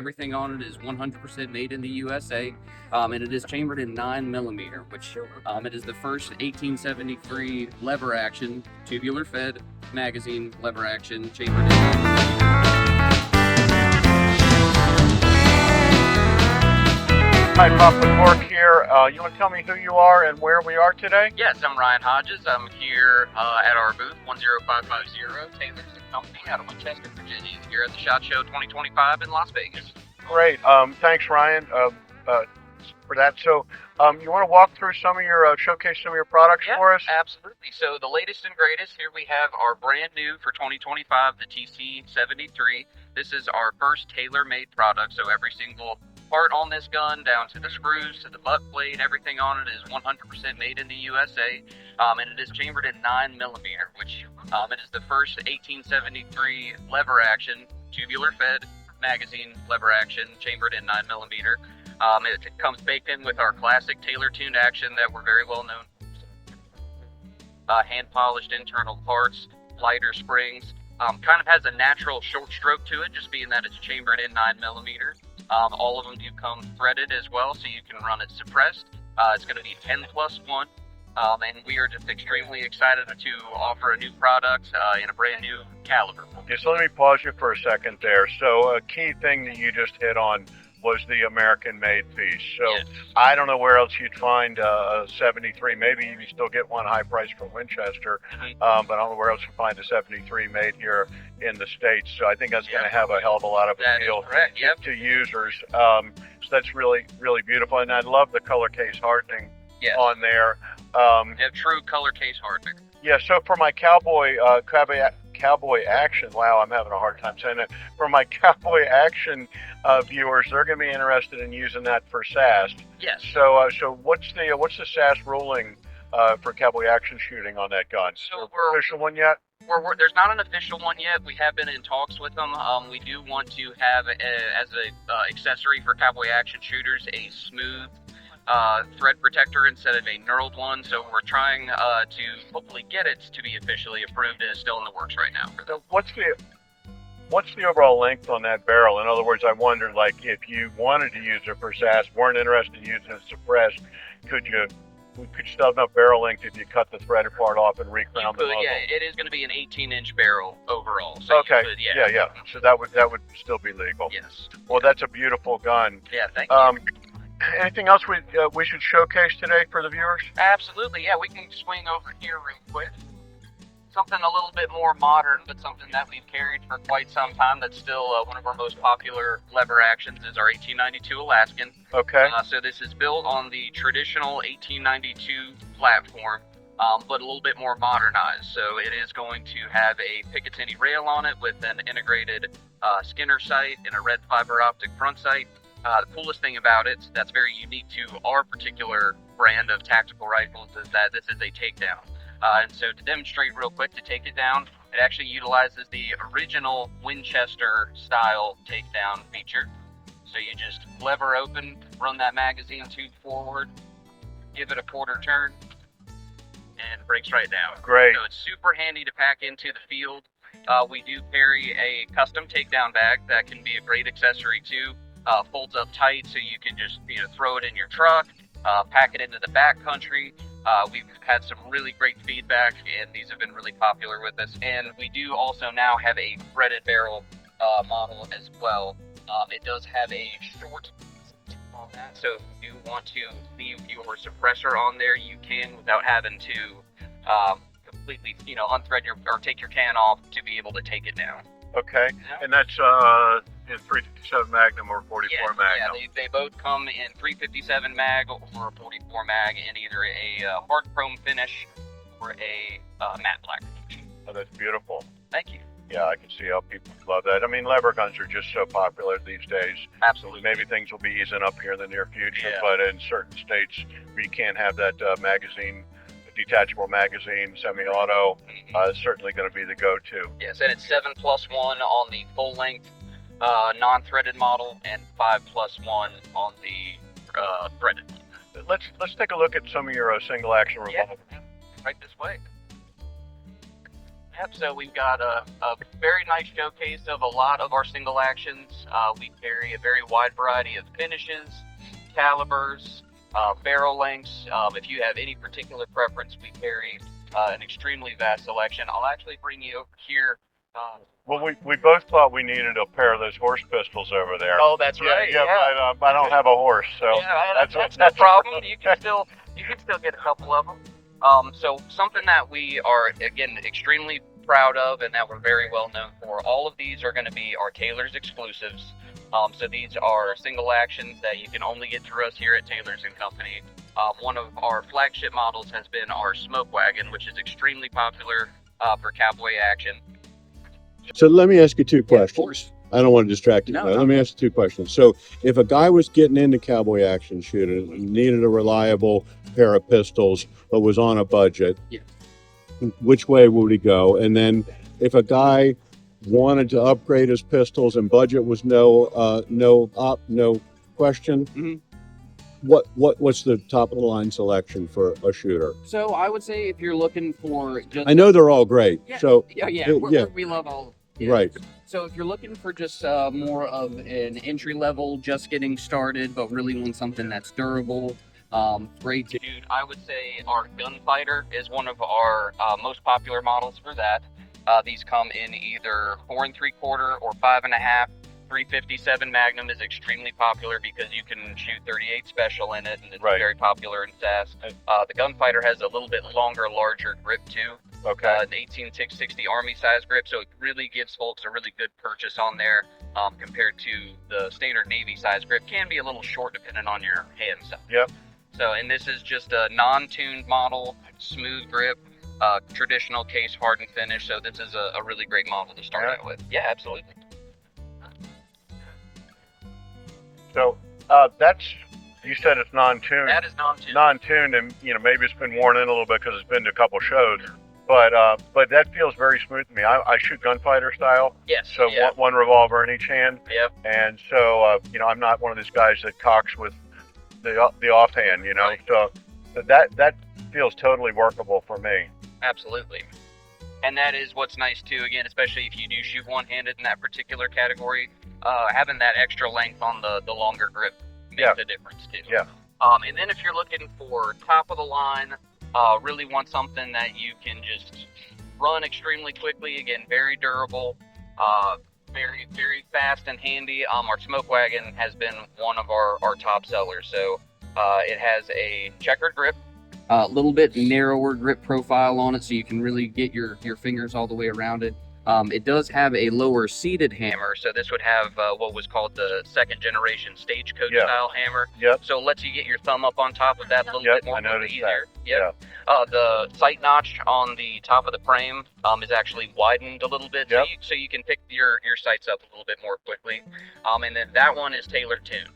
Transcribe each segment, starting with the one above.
everything on it is 100% made in the USA, and it is chambered in 9mm, which it is the first 1873 lever action, tubular fed magazine lever action chambered in. Hi, Bob McCork here. You want to tell me who you are and where we are today? Yes, I'm Ryan Hodges. I'm here at our booth, 10550 Taylor's & Company out of Winchester, Virginia, here at the SHOT Show 2025 in Las Vegas. Great. Thanks, Ryan, for that. So, you want to walk through some of your, showcase some of your products for us? Absolutely. So the latest and greatest, here we have our brand new for 2025, the TC73. This is our first tailor-made product, so every single part on this gun, down to the screws, to the butt plate, everything on it is 100% made in the USA, and it is chambered in 9mm, which it is the first 1873 lever action, tubular fed magazine lever action, chambered in 9mm. It comes baked in with our classic tailor-tuned action that we're very well known for. Hand-polished internal parts, lighter springs, kind of has a natural short stroke to it, just being that it's chambered in 9mm. All of them do come threaded as well, so you can run it suppressed. It's going to be 10+1, and we are just extremely excited to offer a new product in a brand new caliber. Yeah, so let me pause you for a second there. So a key thing that you just hit on was the American-made piece. So Yes. I don't know where else you'd find a 73. Maybe you still get one high price from Winchester, but I don't know where else you find a 73 made here in the States. So I think that's going to have a hell of a lot of appeal to users. So that's really, really beautiful. And I love the color case hardening on there. True color case hardening. Yeah, so for my cowboy action, wow, I'm having a hard time saying it. For my cowboy action viewers, they're going to be interested in using that for SAS. Yes. So what's the SAS ruling for cowboy action shooting on that gun? So official one yet? There's not an official one yet. We have been in talks with them. We do want to have as a accessory for cowboy action shooters a smooth thread protector instead of a knurled one, so we're trying to hopefully get it to be officially approved, and it's still in the works right now. So what's the overall length on that barrel? In other words, I wondered, like, if you wanted to use it for SAS, weren't interested in using it suppressed, could you still have enough barrel length if you cut the threaded part off and recrown the muzzle? Yeah, it is going to be an 18-inch barrel overall. So okay. Yeah. So that would still be legal. Yes. Well, that's a beautiful gun. Yeah. Thank you. Anything else we should showcase today for the viewers? Absolutely. Yeah, we can swing over here real quick. Something a little bit more modern, but something that we've carried for quite some time. That's still one of our most popular lever actions is our 1892 Alaskan. Okay. So this is built on the traditional 1892 platform, but a little bit more modernized. So it is going to have a Picatinny rail on it with an integrated Skinner sight and a red fiber optic front sight. The coolest thing about it that's very unique to our particular brand of tactical rifles is that this is a takedown. And so to demonstrate real quick, to take it down, it actually utilizes the original Winchester style takedown feature. So you just lever open, run that magazine tube forward, give it a quarter turn, and it breaks right down. Great. So it's super handy to pack into the field. We do carry a custom takedown bag that can be a great accessory too. Folds up tight so you can just throw it in your truck, pack it into the back country. We've had some really great feedback, and these have been really popular with us. And we do also now have a threaded barrel model as well. It does have a short on that, so if you want to leave your suppressor on there, you can without having to completely unthread or take your can off to be able to take it down. Okay, and that's in 357 Magnum or 44 Magnum? Yeah, they both come in 357 mag or 44 mag in either a hard chrome finish or a matte black finish. Oh, that's beautiful. Thank you. Yeah, I can see how people love that. I mean, lever guns are just so popular these days. Absolutely. Maybe things will be easing up here in the near future, but in certain states where you can't have that detachable magazine, semi-auto, is certainly going to be the go-to. Yes, and it's 7+1 on the full-length non-threaded model and 5+1 on the threaded. Let's take a look at some of your single-action revolvers. Right this way. Yep, so we've got a very nice showcase of a lot of our single actions. We carry a very wide variety of finishes, calibers, barrel lengths. If you have any particular preference, we carry an extremely vast selection. I'll actually bring you over here. Well, we both thought we needed a pair of those horse pistols over there. Oh, that's right. Yeah. But I don't have a horse, so yeah, that's no problem. You can still get a couple of them. So something that we are again extremely proud of and that we're very well known for. All of these are going to be our Taylor's exclusives. So these are single actions that you can only get through us here at Taylor's and Company. One of our flagship models has been our Smoke Wagon, which is extremely popular for cowboy action. So let me ask you two Yeah, of questions. course. I don't want to distract you. No, but no. Let me ask you two questions. So if a guy was getting into cowboy action shooting, needed a reliable pair of pistols, but was on a budget, Yeah. which way would he go? And then if a guy wanted to upgrade his pistols and budget was no question, Mhm. what's the top of the line selection for a shooter? So I would say if you're looking for just I know they're all great. Yeah. So we love all. right. So if you're looking for just more of an entry level, just getting started, but really want something that's durable, great. Dude, I would say our Gunfighter is one of our most popular models for that. These come in either 4 3/4 or 5.5. 357 Magnum is extremely popular because you can shoot 38 special in it, and it's Right. very popular in SAS. The Gunfighter has a little bit longer, larger grip too. Okay. An 18-660 Army size grip, so it really gives folks a really good purchase on there compared to the standard Navy size grip. Can be a little short depending on your hand size. Yep. So, and this is just a non-tuned model, smooth grip, traditional case hardened finish. So this is a really great model to start out with. Yeah, absolutely. So that's, you said it's non-tuned. That is non-tuned. Non-tuned, and maybe it's been worn in a little bit because it's been to a couple shows. But that feels very smooth to me. I shoot gunfighter style. Yes. So yeah. one revolver in each hand. Yep. And so I'm not one of these guys that cocks with the offhand. Right. So that feels totally workable for me. Absolutely. And that is what's nice too, again, especially if you do shoot one-handed in that particular category, having that extra length on the longer grip makes a difference too. Yeah. And then if you're looking for top of the line, really want something that you can just run extremely quickly, again, very durable, very, very fast and handy. Our Smoke Wagon has been one of our top sellers. So it has a checkered grip, a little bit narrower grip profile on it, so you can really get your fingers all the way around it. It does have a lower seated hammer, so this would have what was called the second generation stagecoach style hammer. Yep. So it lets you get your thumb up on top of that a little bit more easier. Yep. The sight notch on the top of the frame is actually widened a little bit, so you can pick your sights up a little bit more quickly. And then that one is Taylor tuned.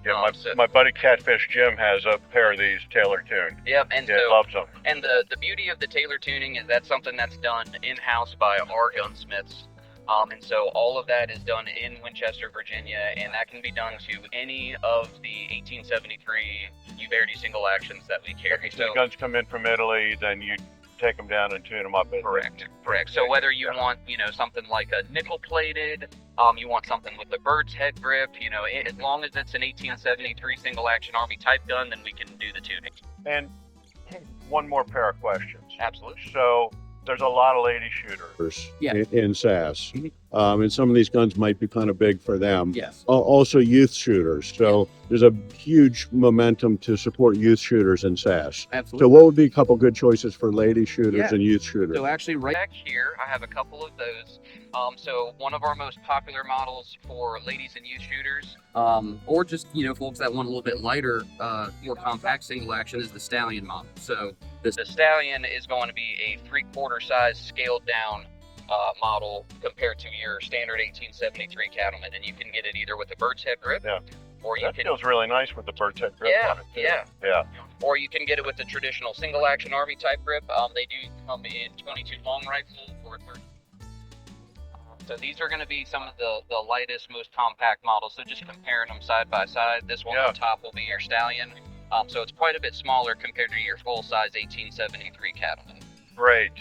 Yeah, my buddy Catfish Jim has a pair of these Taylor tuned. Yep, and yeah, loves them. And the beauty of the Taylor tuning is that's something that's done in-house by our gunsmiths. And so all of that is done in Winchester, Virginia, and that can be done to any of the 1873 Uverdi single actions that we carry. If the guns come in from Italy, then you take them down and tune them up. Correct. So whether you want, something like a nickel-plated, you want something with a bird's head grip, as long as it's an 1873 single action Army type gun, then we can do the tuning. And one more pair of questions. Absolutely. So there's a lot of lady shooters in SAS. And some of these guns might be kind of big for them. Yes. Also youth shooters. So there's a huge momentum to support youth shooters in SAS. Absolutely. So what would be a couple good choices for lady shooters and youth shooters? So actually right back here, I have a couple of those. So one of our most popular models for ladies and youth shooters, or just, folks that want a little bit lighter, more compact single action is the Stallion model. So the Stallion is going to be a 3/4 size scaled down model compared to your standard 1873 Cattleman, and you can get it either with a bird's head grip, or you can. Feels really nice with the bird's head grip on it too. Yeah. Or you can get it with the traditional single action Army type grip. They do come in 22 long rifle or 30. So these are going to be some of the lightest, most compact models. So just comparing them side by side, this one on top will be your Stallion. So it's quite a bit smaller compared to your full size 1873 Cattleman. Great.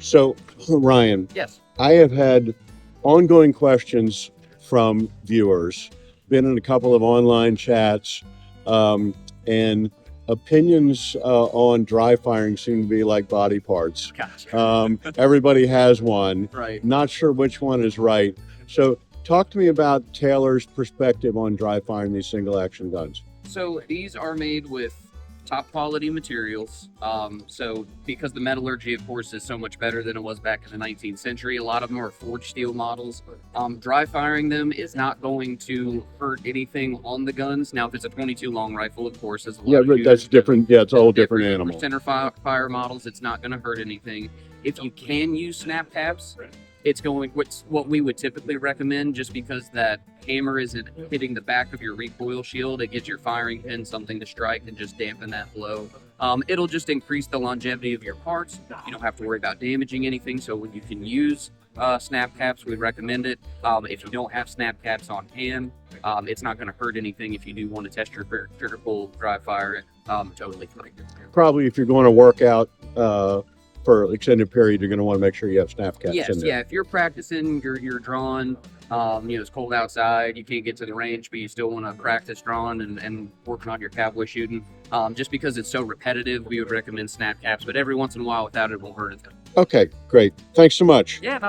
So, Ryan, Yes. I have had ongoing questions from viewers, been in a couple of online chats, and opinions on dry firing seem to be like body parts. Gotcha. Everybody has one. Right. Not sure which one is right. So, talk to me about Taylor's perspective on dry firing these single action guns. So these are made with top quality materials. So because the metallurgy, of course, is so much better than it was back in the 19th century, a lot of them are forged steel models. Dry firing them is not going to hurt anything on the guns. Now, if it's a 22 long rifle, of course, as a lot Yeah, of but that's shooters, different. Yeah, it's a whole different animal. Center fire models, it's not going to hurt anything. If you can use snap caps, it's going what we would typically recommend, just because that hammer isn't hitting the back of your recoil shield. It gives your firing pin something to strike and just dampen that blow. It'll just increase the longevity of your parts. You don't have to worry about damaging anything. So when you can use snap caps, we recommend it. If you don't have snap caps on hand, it's not going to hurt anything. If you do want to test your trigger pull, dry fire, totally fine. Probably if you're going to work out for an extended period, you're going to want to make sure you have snap caps Yes, in there. yeah. If you're practicing, you're drawing. It's cold outside. You can't get to the range, but you still want to practice drawing and working on your cowboy shooting. Just because it's so repetitive, we would recommend snap caps. But every once in a while, without it, won't hurt it. Okay, great. Thanks so much. Yeah.